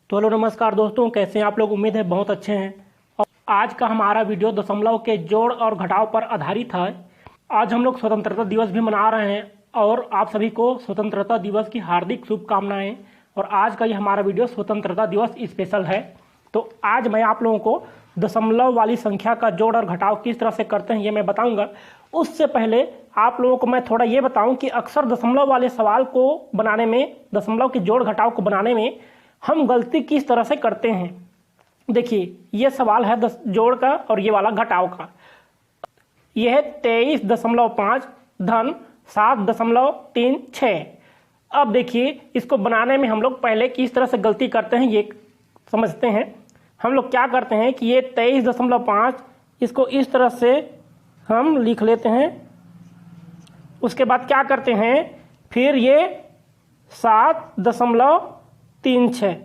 तो हेलो नमस्कार दोस्तों, कैसे हैं आप लोग। उम्मीद है बहुत अच्छे हैं। और आज का हमारा वीडियो दशमलव के जोड़ और घटाव पर आधारित है। आज हम लोग स्वतंत्रता दिवस भी मना रहे हैं और आप सभी को स्वतंत्रता दिवस की हार्दिक शुभकामनाएं। और आज का ये हमारा वीडियो स्वतंत्रता दिवस स्पेशल है। तो आज मैं आप लोगों को दशमलव वाली संख्या का जोड़ और घटाव किस तरह से करते हैं ये मैं बताऊंगा। उससे पहले आप लोगों को मैं थोड़ा ये बताऊं कि अक्सर दशमलव वाले सवाल को बनाने में, दशमलव के जोड़ घटाव को बनाने में हम गलती किस तरह से करते हैं। देखिए, ये सवाल है जोड़ का और ये वाला घटाव का। यह है 23.5 धन 7.36। अब देखिए, इसको बनाने में हम लोग पहले किस तरह से गलती करते हैं ये समझते हैं। हम लोग क्या करते हैं कि ये 23.5 इसको इस तरह से हम लिख लेते हैं। उसके बाद क्या करते हैं, फिर ये 7.36,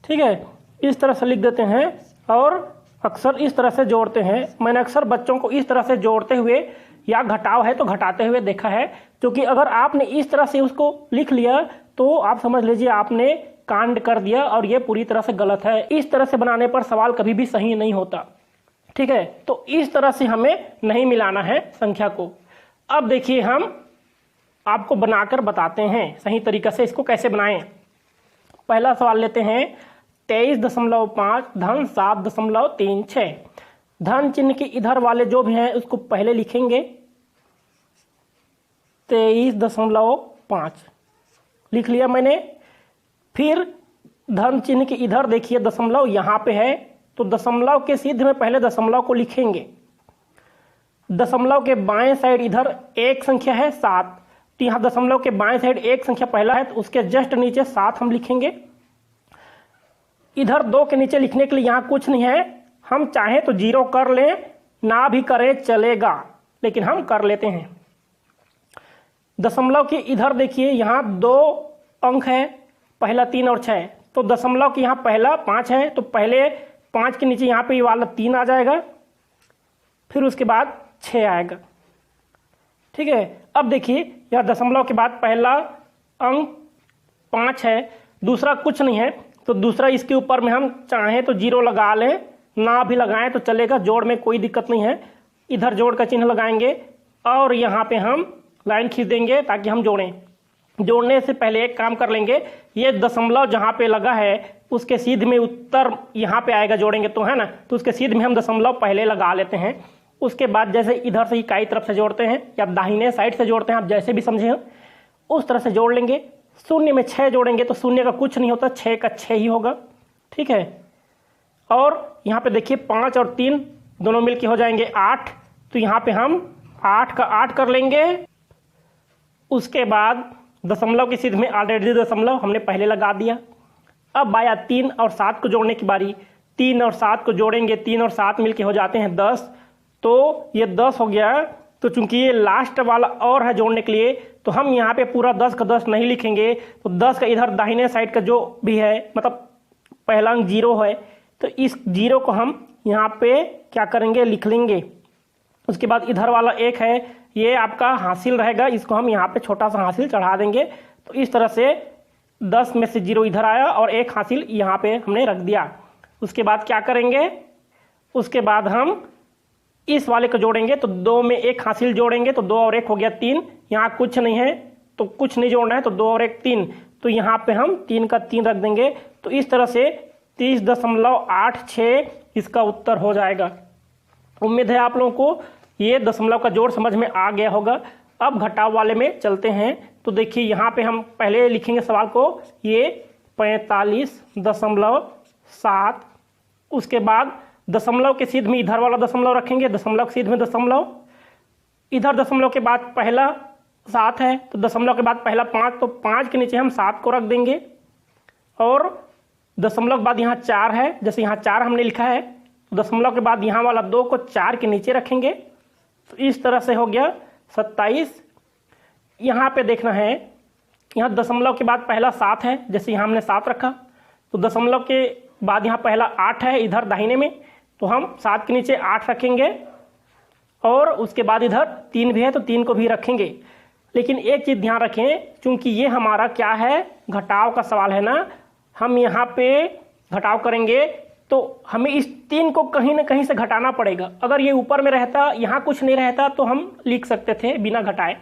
ठीक है, इस तरह से लिख देते हैं और अक्सर इस तरह से जोड़ते हैं। मैंने अक्सर बच्चों को इस तरह से जोड़ते हुए या घटाव है तो घटाते हुए देखा है। क्योंकि अगर आपने इस तरह से उसको लिख लिया तो आप समझ लीजिए आपने कांड कर दिया और ये पूरी तरह से गलत है। इस तरह से बनाने पर सवाल कभी भी सही नहीं होता, ठीक है। तो इस तरह से हमें नहीं मिलाना है संख्या को। अब देखिए, हम आपको बनाकर बताते हैं सही तरीके से इसको कैसे बनाएं। पहला सवाल लेते हैं 23.5 धन 7.36। धन चिन्ह के इधर वाले जो भी हैं उसको पहले लिखेंगे। 23.5 लिख लिया मैंने। फिर धन चिन्ह के इधर देखिए दशमलव यहाँ पे है, तो दशमलव के सीध में पहले दशमलव को लिखेंगे। दशमलव के बाएं साइड इधर एक संख्या है 7, तो यहाँ दशमलव के बाएं साइड एक संख्या पहला है तो उसके जस्ट नीचे 7 हम लिखेंगे। इधर 2 के नीचे लिखने के लिए यहाँ कुछ नहीं है, हम चाहें तो 0 कर लें, ना भी करें चलेगा, लेकिन हम कर लेते हैं। दशमलव के इधर देखिए यहाँ 2 अंक है, पहला 3 और 6, तो दशमलव के यहाँ पहला 5 है तो पहले 5 के नीचे यहाँ पे ये वाला 3 आ जाएगा, फिर उसके बाद 6 आएगा, ठीक है। अब देखिए, यह दशमलव के बाद पहला अंक 5 है, दूसरा कुछ नहीं है, तो दूसरा इसके ऊपर में हम चाहें तो 0 लगा लें, ना भी लगाएं तो चलेगा, जोड़ में कोई दिक्कत नहीं है। इधर जोड़ का चिन्ह लगाएंगे और यहाँ पे हम लाइन खींच देंगे ताकि हम जोड़ें। जोड़ने से पहले एक काम कर लेंगे, ये दशमलव जहाँ पे लगा है उसके सीध में उत्तर यहाँ पे आएगा, जोड़ेंगे तो, है ना, तो उसके सीध में हम दशमलव पहले लगा लेते हैं। उसके बाद जैसे इधर से इकाई तरफ से जोड़ते हैं या दाहिने साइड से जोड़ते हैं, आप जैसे भी समझे उस तरह से जोड़ लेंगे। शून्य में 6 जोड़ेंगे तो शून्य का कुछ नहीं होता, 6 का 6 ही होगा, ठीक है। और यहाँ पे देखिए 5 और 3 दोनों मिलके हो जाएंगे 8, तो यहाँ पे हम 8 का 8 कर लेंगे। उसके बाद दशमलव के सीध में ऑलरेडी दशमलव हमने पहले लगा दिया। अब आया 3 और 7 को जोड़ने की बारी। 3 और 7 को जोड़ेंगे, 3 और 7 मिलके हो जाते हैं 10, तो ये 10 हो गया। तो चूंकि ये लास्ट वाला और है जोड़ने के लिए, तो हम यहाँ पे पूरा 10 का 10 नहीं लिखेंगे, तो 10 का इधर दाहिने साइड का जो भी है, मतलब पहला अंक 0 है, तो इस 0 को हम यहाँ पे क्या करेंगे, लिख लेंगे। उसके बाद इधर वाला 1 है, ये आपका हासिल रहेगा, इसको हम यहाँ पे छोटा सा हासिल चढ़ा देंगे। तो इस तरह से 10 में से 0 इधर आया और 1 हासिल यहाँ पे हमने रख दिया। उसके बाद क्या करेंगे, उसके बाद हम इस वाले को जोड़ेंगे, तो 2 में 1 हासिल जोड़ेंगे, तो 2 और 1 हो गया 3। यहाँ कुछ नहीं है तो कुछ नहीं जोड़ना है, तो 2 और 1 3, तो यहाँ पे हम 3 का 3 रख देंगे। तो इस तरह से 30.86 इसका उत्तर हो जाएगा। उम्मीद है आप लोगों को ये दशमलव का जोड़ समझ में आ गया होगा। अब घटाव वाले में चलते हैं। तो देखिए, यहाँ पे हम पहले लिखेंगे सवाल को, ये 45.7। उसके बाद दशमलव के सीध में इधर वाला दशमलव रखेंगे, दशमलव के सीध में दशमलव, इधर दशमलव के बाद पहला 7 है, तो दशमलव के बाद पहला 5, तो 5 के नीचे हम 7 को रख देंगे। और दशमलव के बाद यहाँ 4 है, जैसे यहाँ 4 हमने लिखा है, तो दशमलव के बाद यहाँ वाला 2 को 4 के नीचे रखेंगे। तो इस तरह से हो गया 27। यहाँ पे देखना है, यहाँ दशमलव के बाद पहला 7 है, जैसे यहाँ हमने 7 रखा, तो दशमलव के बाद यहाँ पहला 8 है इधर दाहिने में, तो हम 7 के नीचे 8 रखेंगे। और उसके बाद इधर 3 भी है तो 3 को भी रखेंगे। लेकिन एक चीज़ ध्यान रखें, क्योंकि ये हमारा क्या है, घटाव का सवाल है ना, हम यहाँ पे घटाव करेंगे तो हमें इस 3 को कहीं ना कहीं से घटाना पड़ेगा। अगर ये ऊपर में रहता, यहाँ कुछ नहीं रहता तो हम लिख सकते थे बिना घटाए,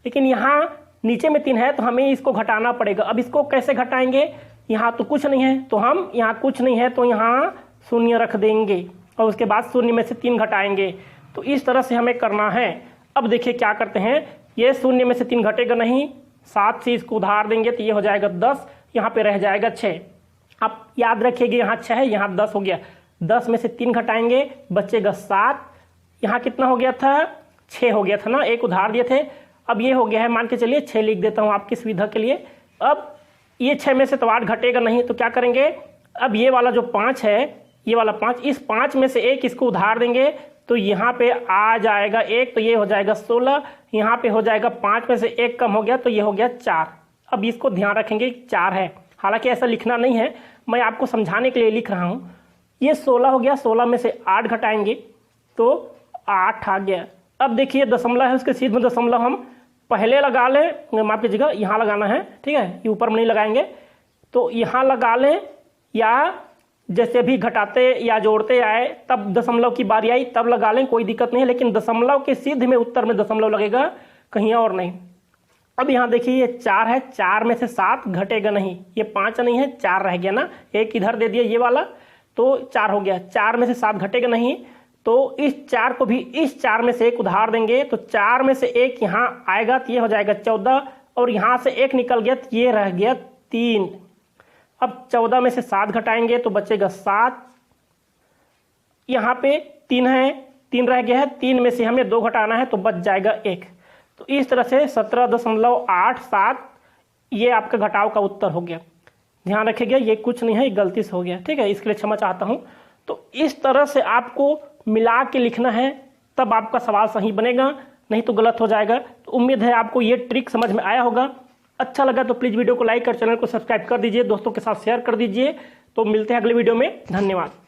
लेकिन यहाँ नीचे में 3 है तो हमें इसको घटाना पड़ेगा। अब इसको कैसे घटाएंगे, यहाँ तो कुछ नहीं है तो हम यहाँ कुछ नहीं है तो यहाँ शून्य रख देंगे और उसके बाद शून्य में से 3 घटाएंगे। तो इस तरह से हमें करना है। अब देखिए क्या करते हैं, ये शून्य में से 3 घटेगा नहीं, 7 से इसको उधार देंगे तो ये हो जाएगा 10, यहाँ पे रह जाएगा 6। आप याद रखिएगा यहाँ 6 है, यहाँ 10 हो गया, 10 में से 3 घटाएंगे बचेगा 7, यहाँ कितना हो गया था 6 हो गया था ना, एक उधार दिए थे। अब ये हो गया है, मान के चलिए 6 लिख देता हूँ आपकी सुविधा के लिए। अब ये 6 में से तो 8 घटेगा नहीं तो क्या करेंगे, अब ये वाला जो 5 है, ये वाला 5, इस 5 में से 1 इसको उधार देंगे तो यहाँ पे आ जाएगा 1, तो ये हो जाएगा 16, यहाँ पे हो जाएगा 5 में से 1 कम हो गया तो ये हो गया 4। अब इसको ध्यान रखेंगे 4 है, हालांकि ऐसा लिखना नहीं है, मैं आपको समझाने के लिए लिख रहा हूँ। ये 16 हो गया, 16 में से 8 घटाएंगे तो 8 आ गया। अब देखिए दशमलव है, उसके सीध में दशमलव हम पहले लगा लें, माफ कीजिएगा यहाँ लगाना है, ठीक है, ये ऊपर में नहीं लगाएंगे तो यहाँ लगा लें, या जैसे भी घटाते या जोड़ते आए तब दशमलव की बारी आई तब लगा लें, कोई दिक्कत नहीं है, लेकिन दशमलव के सीध में उत्तर में दशमलव लगेगा, कहीं और नहीं। अब यहाँ देखिए ये 4 है, 4 में से 7 घटेगा नहीं, ये 5 नहीं है 4 रह गया ना, एक इधर दे दिया ये वाला तो 4 हो गया, 4 में से 7 घटेगा नहीं तो इस 4 को भी इस 4 में से 1 उधार देंगे तो 4 में से 1 यहाँ आएगा तो ये हो जाएगा 14, और यहाँ से 1 निकल गया तो ये रह गया 3। अब 14 में से 7 घटाएंगे तो बचेगा 7, यहाँ पे 3 है, 3 रह गया है, 3 में से हमें 2 घटाना है तो बच जाएगा 1। तो इस तरह से 17.87 ये आपका घटाव का उत्तर हो गया। ध्यान रखिएगा ये कुछ नहीं है, गलती से हो गया, ठीक है, इसके लिए क्षमा चाहता हूँ। तो इस तरह से आपको मिला के लिखना है, तब आपका सवाल सही बनेगा, नहीं तो गलत हो जाएगा। तो उम्मीद है आपको ये ट्रिक समझ में आया होगा। अच्छा लगा तो प्लीज़ वीडियो को लाइक कर चैनल को सब्सक्राइब कर दीजिए, दोस्तों के साथ शेयर कर दीजिए। तो मिलते हैं अगले वीडियो में, धन्यवाद।